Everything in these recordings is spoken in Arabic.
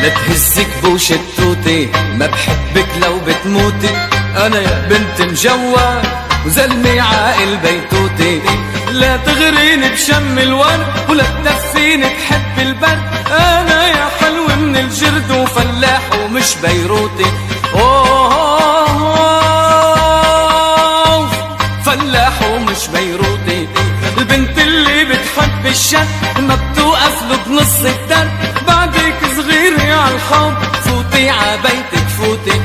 لا تهزك بوش التوتي، ما بحبك لو بتموتي. انا يا بنت مجوال وزلمي عاقل بيتوتي، لا تغريني بشم الورد ولا تدفيني بحب البرد. انا يا حلو من الجرد وفلاح ومش بيروتي. اوه فلاح ومش بيروتي. البنت اللي بتحب الشد ما بتوقف له بنص الدرب. بعدك صغيرة عالحب فوتي عبيتك فوتي.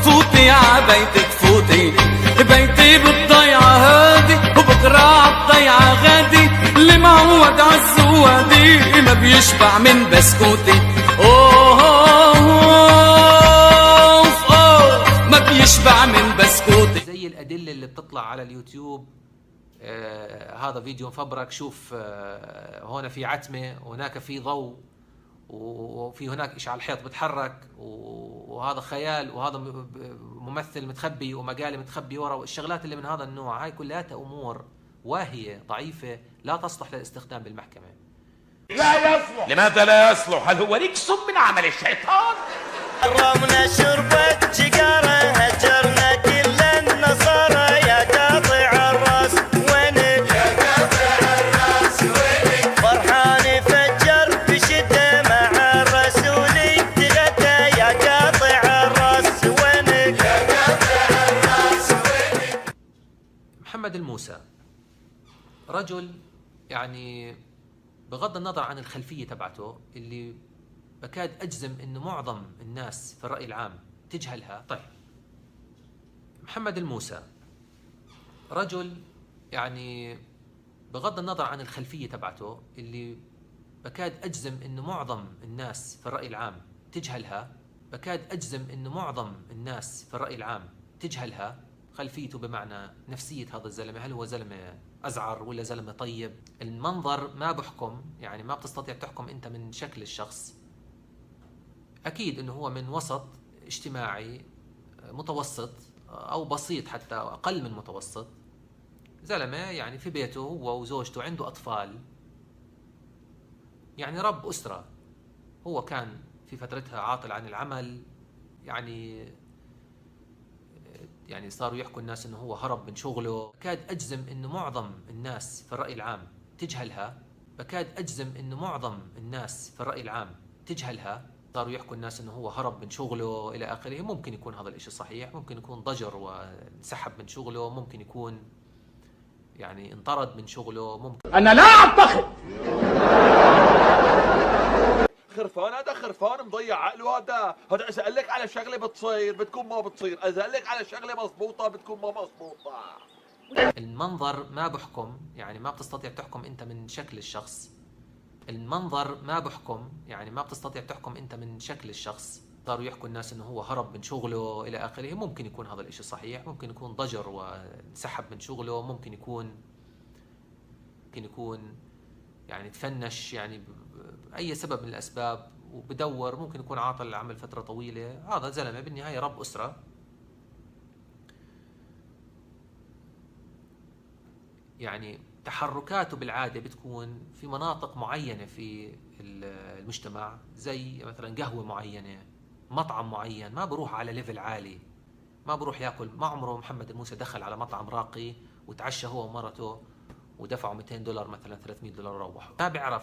فوتي عبيتك فوتي. بيتي بالضيعة هادي وبكرة عالضيعة غادي. اللي معود عالزوادي ما بيشبع من بسكوتي. ما بيشبع من بسكوتي. زي الأدلة اللي بتطلع على اليوتيوب، هذا فيديو مفبرك، شوف هنا في عتمة وهناك في ضوء وفي هناك إشي على الحيط بتحرك وهذا خيال وهذا ممثل متخبي ومقالة متخبي ورا. والشغلات اللي من هذا النوع هاي كلها أمور واهية ضعيفة لا تصلح للاستخدام بالمحكمة. لا يصلح. لماذا لا يصلح؟ هل هو رجس من عمل الشيطان؟ حرمنا شربة سيجارة، هجرنا كل النصارى. يا قاطع الراس وينك؟ يا قاطع الراس وينك؟ فرحان فجر بشدة مع الرسول تغدى. يا قاطع الراس وينك؟ يا قاطع الراس وينك؟ محمد الموسى رجل يعني بغض النظر عن الخلفية تبعته اللي بكاد أجزم أنه معظم الناس في الرأي العام تجهلها. طيب، محمد الموسى رجل يعني بغض النظر عن الخلفية تبعته اللي بكاد أجزم أنه معظم الناس في الرأي العام تجهلها. بكاد أجزم أنه معظم الناس في الرأي العام تجهلها. خلفيته بمعنى نفسية هذا الزلمة، هل هو زلمة أزعر ولا زلمة طيب؟ المنظر ما بحكم، يعني ما بتستطيع تحكم أنت من شكل الشخص. أكيد أنه هو من وسط اجتماعي متوسط أو بسيط، حتى أقل من متوسط. زلمة يعني في بيته هو وزوجته، عنده أطفال، يعني رب أسرة. هو كان في فترتها عاطل عن العمل، يعني صاروا يحكوا الناس انه هو هرب من شغله. بكاد اجزم انه معظم الناس في الرأي العام تجهلها. بكاد اجزم انه معظم الناس في الرأي العام تجهلها. صاروا يحكوا الناس انه هو هرب من شغله الى اخره. ممكن يكون هذا الاشي صحيح، ممكن يكون ضجر وانسحب من شغله، ممكن يكون يعني انطرد من شغله، ممكن. انا لا اعتقد. خرفان، هذا خرفان مضيع عقله. هذا اذا قال لك على شغله بتصير بتكون ما بتصير، اذا قال لك على شغله مضبوطه بتكون ما مضبوطه. المنظر ما بحكم، يعني ما بتستطيع تحكم انت من شكل الشخص. المنظر ما بحكم، يعني ما بتستطيع تحكم انت من شكل الشخص. صاروا يحكوا الناس انه هو هرب من شغله الى اخره. ممكن يكون هذا الاشي صحيح، ممكن يكون ضجر وانسحب من شغله، ممكن يكون يعني تفنش، يعني بأي سبب من الأسباب وبدور. ممكن يكون عاطل العمل فترة طويلة. هذا زلمة بالنهاية رب أسرة، يعني تحركاته بالعادة بتكون في مناطق معينة في المجتمع، زي مثلا قهوة معينة، مطعم معين. ما بروح على ليفل عالي، ما بروح ياكل. ما عمره محمد الموسى دخل على مطعم راقي وتعشى هو ومرته ودفعوا $200 مثلا $300 وروحوا. ما بيعرف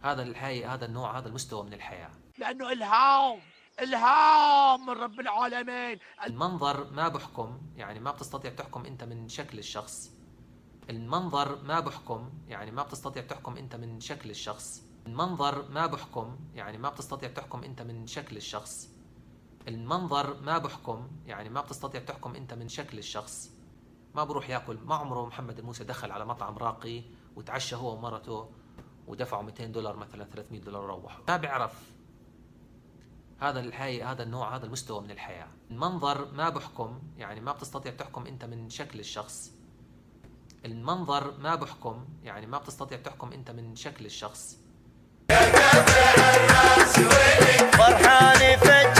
هذا الحياة، هذا النوع، هذا المستوى من الحياة، لانه الهام من رب العالمين. المنظر ما بحكم، يعني ما بتستطيع تحكم انت من شكل الشخص. المنظر ما بحكم، يعني ما بتستطيع تحكم انت من شكل الشخص. المنظر ما بحكم، يعني ما بتستطيع تحكم انت من شكل الشخص. المنظر ما بحكم، يعني ما بتستطيع تحكم انت من شكل الشخص. ما بروح ياكل. ما عمره محمد الموسى دخل على مطعم راقي وتعشى هو ومرته ودفعوا $200 مثلا $300 وروحوا. ما بيعرف هذا الحياة، هذا النوع، هذا المستوى من الحياة. المنظر ما بحكم، يعني ما بتستطيع تحكم انت من شكل الشخص. المنظر ما بحكم، يعني ما بتستطيع تحكم انت من شكل الشخص. فرحان فجر